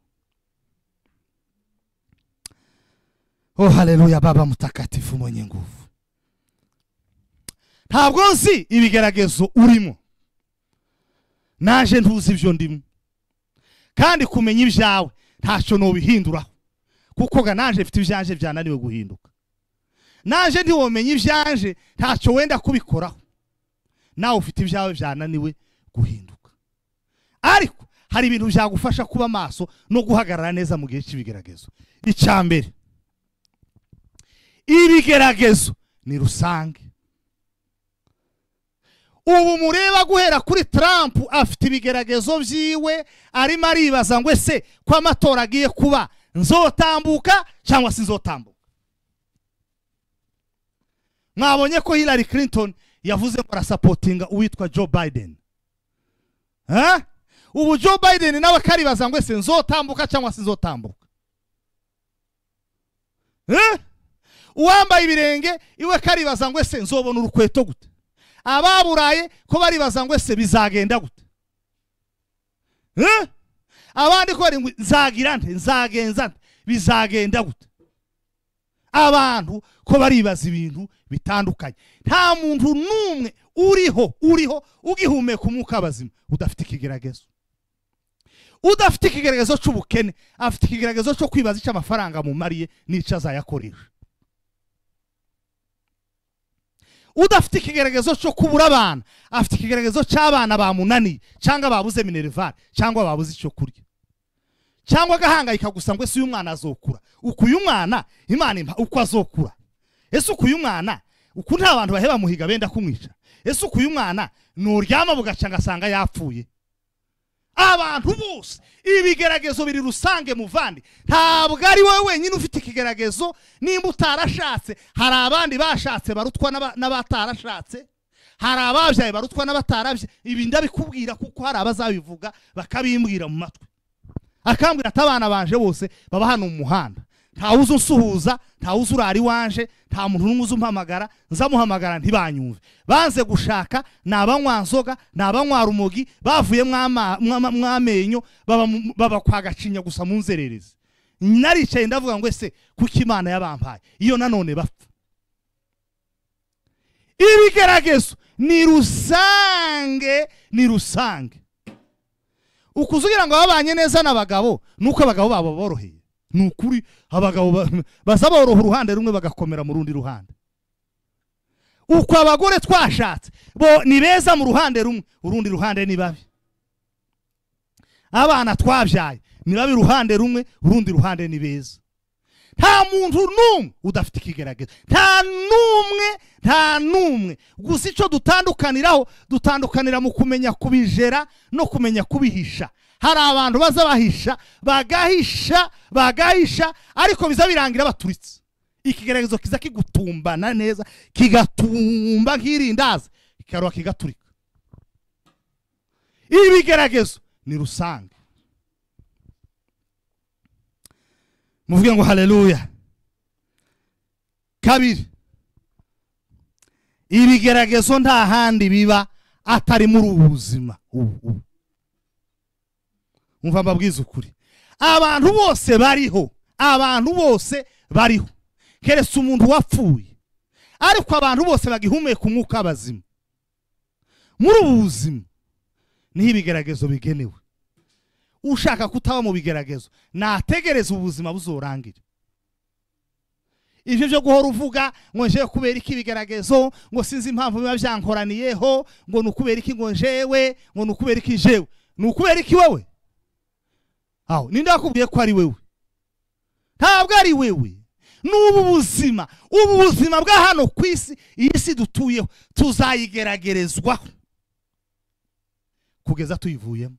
Oh haleluya, Baba mtakatifu mwenye nguvu. Ntabwo nzi ibigeragezo urimo, naje ntuzi ibyo ndimo, kandi kumenya ibyawe ntacyo no bihinduraho, kuko ga naje mfite ibyanje byananiwe guhinduka. Naje ntiwomenya ibyanje ntacyo wenda kubikoraho, nawe ufite ibyawe byananiwe guhinduka. Ariko hari ibintu byagufasha kuba maso no guhagarara neza mu gihe cy'ibigeragezo. Icyambere, ibigeragezo ni rusange. Ubu mureba guhera kuri Trump afite ibigeragezo byiwe, arimo aribaza ngo ese kwa amatora agiye kuba nzotambuka cyangwa sinzotambuka. Mwabonye ko Hillary Clinton yavuze ngo arasupportinga uwitwa Joe Biden. Ubu Joe Biden nawe karibaza ngo ese nzotambuka cyangwa sinzotambuka. Uwambaye ibirenge iwe karibaza ngo ese nzobona urukweto gute. Ababuraye ko baribaza ngo ese bizagenda gute. Abandi ko bari ngo nzagira nte, nzagenza nte, bizagenda gute. Abantu ko baribaza ibintu bitandukanye. Nta muntu numwe uriho ugihumeka umwuka bazima udafite ikigeragezo. Udafite ikigeragezo cy'ubukene afite ikigeragezo cyo kwibaza icyo amafaranga mu mariye n'icyo azayakoresha. Udafite ikigeragezo cyo kubura abana afite ikigeragezo cy'abana bamunaniye, cyangwa babuze minerval, cyangwa babuze icyo kurya, cyangwa gahangayika gusa ngo ese uyu mwana azokura. Uko uyu mwana Imana impa uko azokura. Ese uko uyu mwana uko nta bantu baheba muhiga benda kumwica. Ese uko uyu mwana nuryama bugacanga sanga yapfuye. Abantu bose ibigeragezo biri rusange muvandi. Ntabwo ari wowe wenyine ufite ikigeragezo. Nimba utarashatse, hari abandi bashatse barutwa n'abatarashatse, hari ababyaye barutwa n'abatarabye. Ibi ndabikubwira kuko hari abazabivuga bakabimbwira mu matwi, akambwira atabana banje bose baba hano mu muhanda, nta uzu nsuhuza, nta uzu urari wanje, nta muntu n'umwe uzumpamagara, nzamuhamagara ntibanyumve. Banze gushaka nabanywa nzoga, nabanywa rumogi, bavuye mwamenyo, baba kwa Gacinya gusa mu nzererezi. Naricaye ndavuga ngo ese kuko Imana yabampaye iyo nanone bapfa. Ibigeragezo ni rusange. Ukuzugira ngo babanye neza n'abagabo nuko abagabo babo boroheye. nukuri abagabo bazaba uruhande rumwe bagakomera mu rundi ruhande. Uko abagore twashatse bo ni beza mu ruhande rumwe, urundi ruhande ni babi. Abana twabyaye ni babi ruhande rumwe, urundi ruhande ni beza. Nta muntu numwe udafite ikigeragezo, nta numwe. Gusa icyo dutandukanira mu kumenya kubijera no kumenya kubihisha. Hari abantu baza bagahisha ariko biza birangira baturitse. Ikigeragezo kiza kigutumbana neza, kigatumba nk'irindazi, kikaruha kigaturika. Ibi bigeragezo ni rusange. Muvuge ngo haleluya. Kabiri, ibigeragezo nta handi biba atari muri ubuzima. Umva mbabwiza ukuri, abantu bose bariho keretse umuntu wapfuye, ariko abantu bose bagihumeka umwuka abazima. Muri ubuzima niho ibigeragezo bigenewe. Ushaka kutaba mu bigeragezo nategereza ubuzima buzorangira. Ivyo byo guhora uvuga ngo nje kubera iki bigeragezo, ngo sinzi impamvu biba byankoraniyeho, ngo nukubera iki ngo njewe, ngo nukubera iki jewe, nukubera iki wewe? Aho ninde akubwiye ko ari wewe? Ntabwo ari wewe. N'ubu buzima bwa hano kwisi, isi dutuyeho tuzayigeragerezwaho kugeza tuyivuyemo.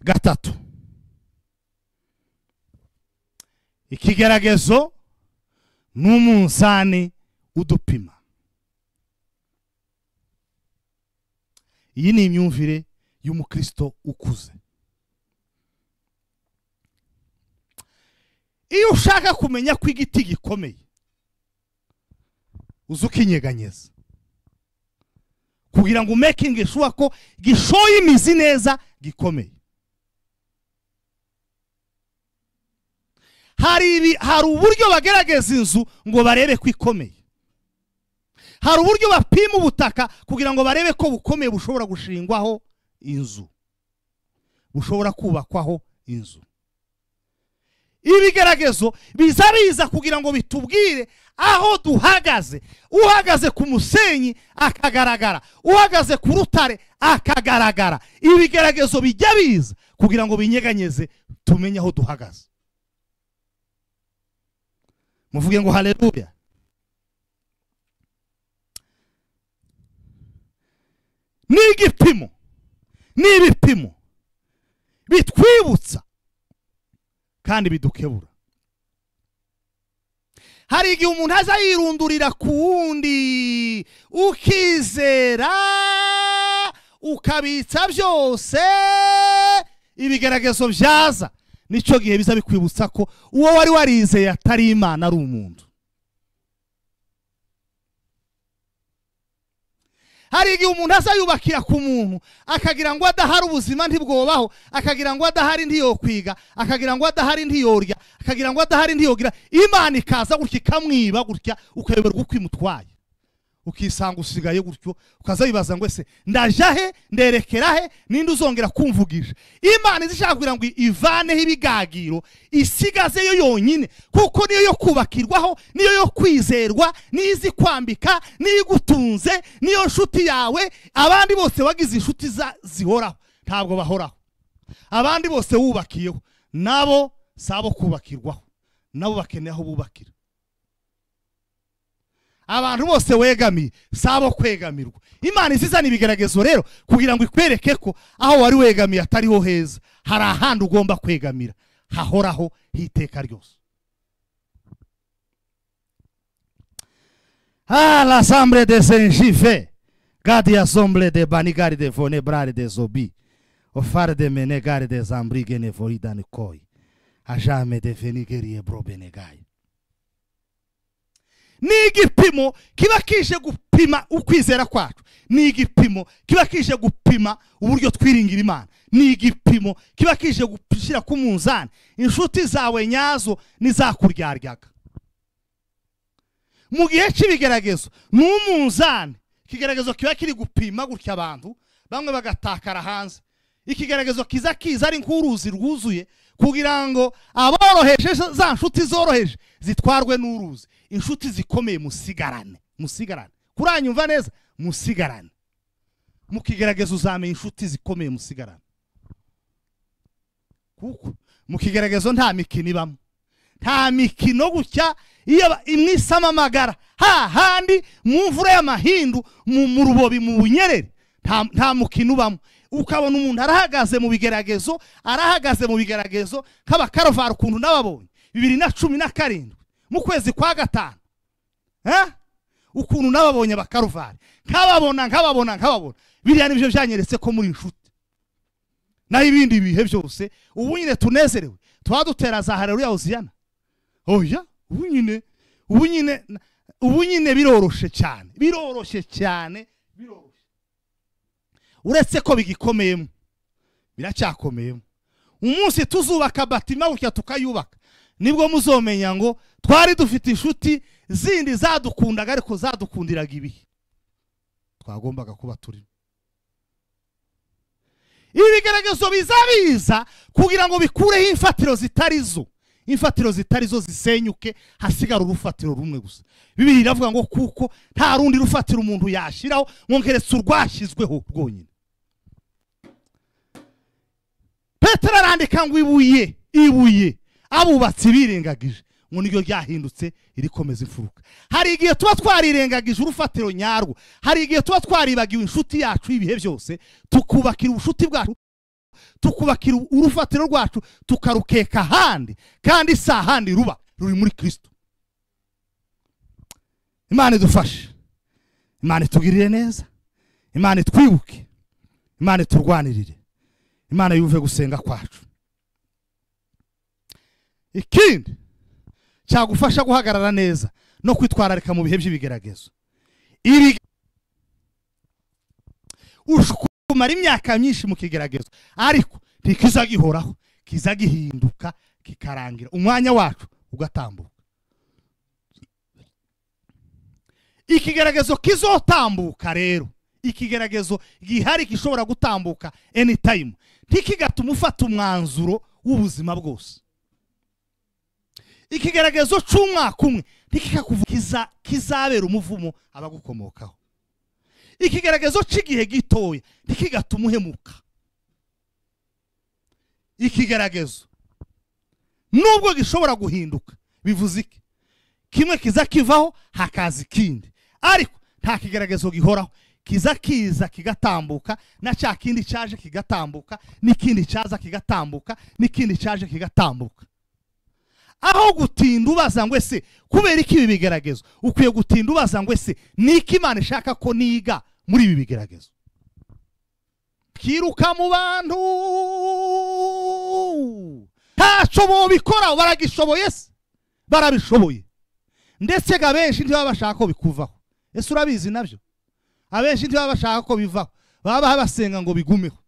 Gatatu, ikigeragezo n'umunzani udupima. Iyi ni imyumvire y'umukristo ukuze. Iyo ushaka kumenya ko igiti gikomeye, uzukinyeganyeza kugira ngo making sure ko gishoye imizi neza, gikomeye. Hari uburyo bagerageza inzu ngo barebe ko ikomeye. Hari uburyo bapima ubutaka kugira ngo barebe ko bukomeye bushobora gushingwaho inzu, bushobora kubakwaho inzu. Ibigeragezo biza kugira ngo bitubwire aho duhagaze. Uhagaze ku musenyi akagaragara, uhagaze ku rutare akagaragara. Ibigeragezo bijya biza kugira ngo binyeganyeze tumenye aho duhagaze. Muvuge ngo haleluya. N'ibipimo bitwibutsa kandi bidukebura. Hari igihe umuntu aza yirundurira ku wundi, ukizera ukabitsa byose, ibigeragezo byaza nico gihe biza bikwibutsa ko uwo wari warizeye atari Imana, ari umuntu. Hari igihe umuntu aza yubakira ku muntu akagira ngo adahari ubuzima ntibwobaho, akagira ngo adahari ntiyokwiga, akagira ngo adahari ntiyorya, akagira ngo adahari ntiyogira. Imana ikaza gutya ikamwiba gutya, ukayoberwa uko imutwaye, ukisanga usigaye gutyo, ukaza bibaza ngo ese ndaja he, nderekera he, ninde uzongera kumvugisha? Imana izishaka kugira ngo ivaneho ibigagiro, isigaze yo yonyine, kuko niyo yo kubakirwaho, niyo yo kwizerwa, niyo izi kwambika, niyo igutunze, niyo nshuti yawe. Abandi bose wagize inshuti zihoraho, ntabwo bahoraho. Abandi bose wubakiyeho, nabo sabo kubakirwaho, nabo bakeneye aho bubakira. Abantu bose wegamiye sabo kwegamirwa. Imana izizana ibigeragezo rero kugira ngo ikwereke ko aho wari wegamiye atariho heza, hari ahandi ugomba kwegamira hahoraho hiteka ryose. L'assemblée des engives, garde assemblée de banigari de vone brare de zobi, au phare de menegari de zambrige ne vorida ne koi, a jamais de venigeri e brobenegai. N'igipimo kiba kije gupima ukwizera kwacu, n'igipimo kiba kije gupima uburyo twiringira Imana, n'igipimo kiba kije gupishira ku munzani inshuti zawe nyazo nizakuryaryaga. Mu gihe cy'ibigeragezo n'umunzani, ikigeragezo kiba kiri gupima gutya abantu bamwe bagatakara hanze, ikigeragezo kiza ari nk'uruzi rwuzuye kugira ngo aboroheje za nshuti zoroheje zitwarwe n'uruzi, inshuti zikomeye musigarane kuranyumva neza, musigarane mu kigeragezo, uzamenya inshuti zikomeye musigarane, kuko mu kigeragezo nta mikino ibamo, nta mikino gutya iyo imwisama amagara hahandi mu mvura y'amahindu mu rubobi mu bunyerere, nta mukino ubamo. Ukabona umuntu arahagaze mu bigeragezo nk'abakarovara ukuntu nababonye 2017 mu kwezi kwa gatanu, ukuntu nababonye abakarovara nkababona biriya nibyo byanyeretse ko muri inshuti. Naho ibindi bihe byose ubu nyine tunezerewe twadutera za haleluya hoziyana, oya ubu nyine biroroshye cyane uretse ko bigikomeyemo, biracyakomeyemo. Umunsi tuzubaka batima gutya tukayubaka, nibwo muzomenya ngo twari dufite inshuti zindi zadukundaga ariko zadukundiraga ibihe twagombaga kuba turi. Ibi bigeragezo biza kugira ngo bikureho imfatiro zitari zo zisenyuke, hasigara urufatiro rumwe gusa. Bibiliya iravuga ngo kuko nta rundi rufatiro umuntu yashiraho nkongeretse urwashyizweho rwonyine. Petero arandika ngo ibuye abubatsi birengagije ngo niryo ryahindutse irikomeza imfuruka. Hari igihe tuba twarirengagije urufatiro nyarwo, hari igihe tuba twaribagiwe inshuti yacu ibihe byose, tukubakira ubushuti bwacu, tukubakira urufatiro rwacu tukarukeka handi, kandi si ahandi ruba, ruri muri Kristo. Imana idufashe, Imana itugirire neza, Imana itwibuke, Imana iturwanirire, Imana yuve gusenga kwacu. Ikindi cyagufasha guhagarara neza no kwitwararika mu bihe by'ibigeragezo, ushkumara imyaka myinshi mu kigeragezo ariko ntikizagihoraho, kizagihinduka kikarangira, umwanya wacu ugatambuka. Ikigeragezo kizotambuka rero, ikigeragezo gihari gishobora gutambuka anytime, ntikigatuma ufata umwanzuro w'ubuzima bwose. Ikigeragezo cy'umwaka umwe ntikikakuvuga kizabera umuvumo abagukomokaho. Ikigeragezo cy'igihe gitoya ntikigatuma uhemuka. Ikigeragezo nubwo gishobora guhinduka, bivuze iki? Kimwe kiza kivaho hakaza ikindi, ariko nta kigeragezo gihoraho, kiza kigatambuka, na cya kindi cyaje kigatambuka, n'ikindi cyaza kigatambuka, n'ikindi cyaje kigatambuka. Aho gutinda ubaza ngo ese kubera iki ibi bigeragezo, ukwiye gutinda ubaza ngo ese niki Imana ishaka ko niga muri ibi bigeragezo. Kiruka mu bantu ntaco bo bikora, baragishoboye se, barabishoboye, ndetse gabenshi ntibaba bashaka ko bikuvaho. Ese urabizi nabyo, abenshi ntibaba bashaka ko bivaho, baba basenga ngo bigumeho,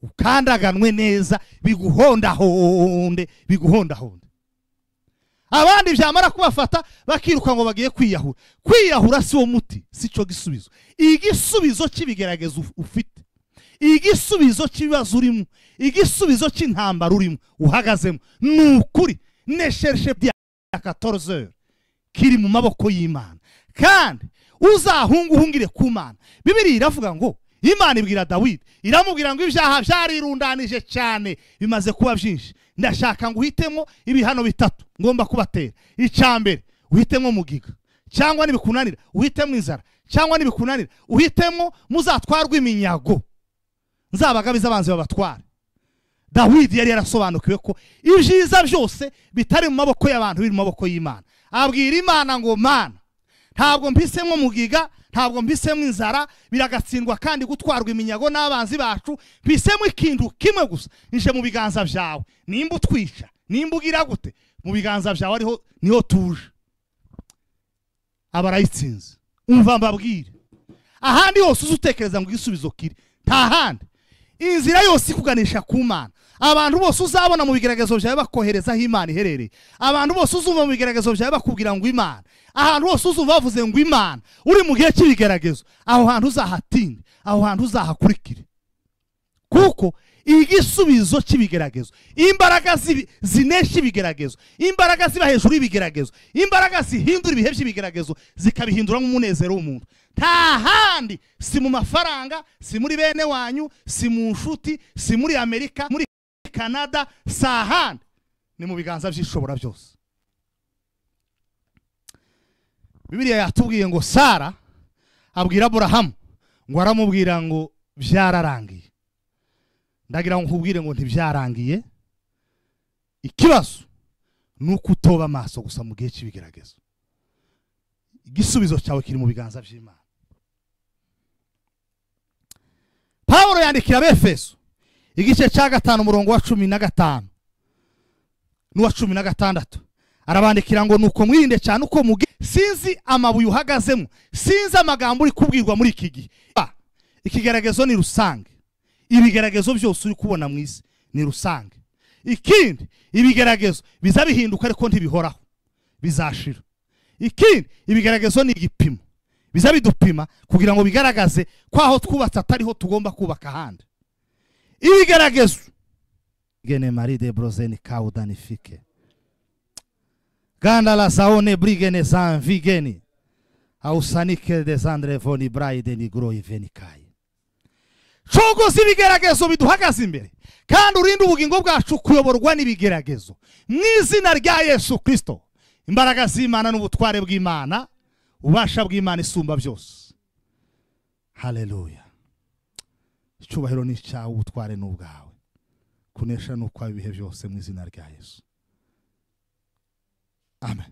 ukandaganwe neza, biguhondahonde. Abandi byamara kubafata bakiruka ngo bagiye kwiyahura. Kwiyahura si wo muti, si cyo gisubizo. Igisubizo cy'ibigeragezo ufite, igisubizo cy'ibibazo urimo, igisubizo cy'intambara urimo uhagazemo, nukuri neshershe bya 14 kiri mu maboko y'Imana, kandi uzahungire ku Mana. Bibiliya iravuga ngo Imana ibwira Dawidi, iramubwira ngo ibyaha byarirundanije cyane, bimaze kuba byinshi, ndashaka ngo uhitemo ibihano bitatu ngomba kubatera. Icyambere uhitemo mugiga, cyangwa nibikunanira uhitemo inzara, cyangwa nibikunanira uhitemo muzatwarwa iminyago, nzabagabiza abanzi babatware. Dawidi yari yarasobanukiwe ko ibyiza byose bitari mu maboko y'abantu, biri mu maboko y'Imana. Abwira Imana ngo Mana, ntabwo mpisemo mugiga, ntabwo mpisemo inzara, biragatsindwa kandi gutwarwa iminyago n'abanzi bacu, mpisemo ikintu kimwe gusa, nje mu biganza byawe. Nimba utwisha, nimba ugira gute, mu biganza byawe ariho niho tuje. Abarayitsinze, umva mbabwire, ahandi hose uzutekereza ngo igisubizo kiri, nta handi. Inzira yose ikuganisha ku Mana. Abantu bose uzabona mu bigeragezo byawe bakohereza aho Imana iherereye. Abantu bose uzumva mu bigeragezo byawe bakubwira ngo Imana. Ahantu hose uzumva bavuze ngo Imana, uri mu gihe cy'ibigeragezo, aho hantu uzahatinde, aho hantu uzahakurikire. Kuko igisubizo cy'ibigeragezo, imbaraga zinesha ibigeragezo, imbaraga ziba hejuru y'ibigeragezo, imbaraga zihindura ibihe by'ibigeragezo zikabihindura nk'umunezero w'umuntu. Nta handi, si mu mafaranga, si muri bene wanyu, si mu nshuti, si muri Amerika, muri Canada, si ahandi, ni mu biganza by'ishobora byose. Bibiliya yatubwiye ngo Sara abwira Aburahamu ngo aramubwira ngo byararangiye. Ndagira ngo nkubwire ngo ntibyarangiye, ikibazo nuko utoba amaso gusa mu gihe cy'ibigeragezo. Igisubizo cyawe kiri mu biganza by'Imana. Pawulo yandikira Abefeso igice cya 5 umurongo wa 15 n'uwa 16, arabandikira ngo nuko mwirinde cyane uko sinzi amabuye uhagazemo, sinzi amagambo uri kubwirwa muri iki gihe. Ikigeragezo ni rusange, ibigeragezo byose uri kubona mu isi ni rusange. Ikindi, ibigeragezo bizabihinduka ariko ntibihoraho, bizashira. Ikindi, ibigeragezo ni igipimo, bizabidupima kugira ngo bigaragaze kwaho twubatse atariho tugomba kubaka ahandi. Ibigeragezo gene Marie de Brozeni kaudanifike ganda la saone brigene zanvigeni ausanike de Zandre voni braide ni groi venikai. Cogoza ibigeragezo biduhagaze imbere kandi urinde ubugingo bwacu kuyoborwa n'ibigeragezo mu izina rya Yesu Kristo. Imbaraga z'Imana n'ubutware bw'Imana, ubasha bw'Imana isumba byose. Haleluya. Icyubahiro ni cyawe, ubutware n'ubwawe, kunesha n'ukwa ibihe byose mu izina rya Yesu. Amen.